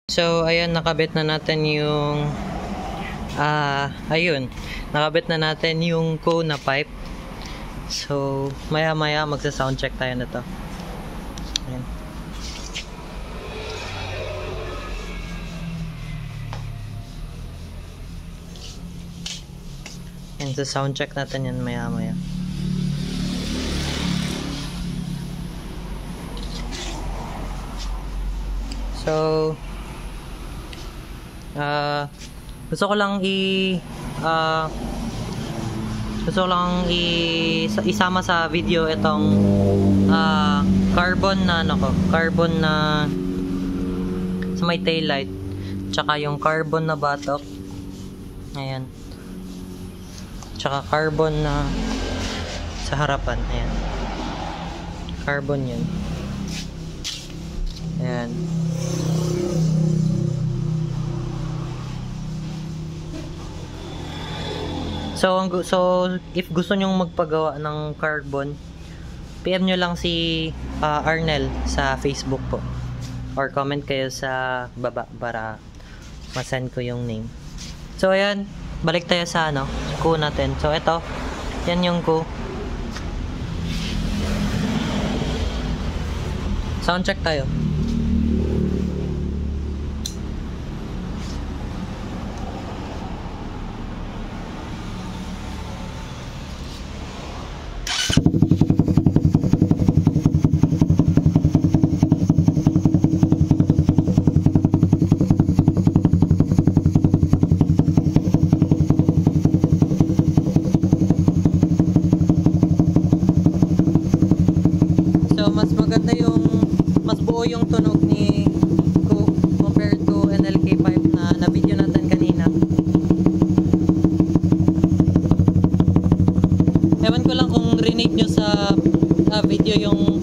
So, ayan, nakabit na natin yung nakabit na natin yung Kona pipe. So, maya-maya magsa-sound check tayo na to. Ayan. Ayan, sa sound check natin yan maya-maya. So, gusto ko lang isama sa video itong carbon na sa may tail light, tsaka yung carbon na batok, ayan, tsaka carbon na sa harapan, ayan, carbon yun, ayan. So if gusto nyong magpagawa ng carbon, PM nyo lang si Arnel sa Facebook po, or comment kayo sa baba para masend ko yung name. So ayan, balik tayo sa ko natin. So ito, yan yung ko. Sound check tayo. Mas maganda mas buo yung tunog ni ko compared to NLK pipe na video natin kanina. Ewan ko lang kung rinig nyo sa video yung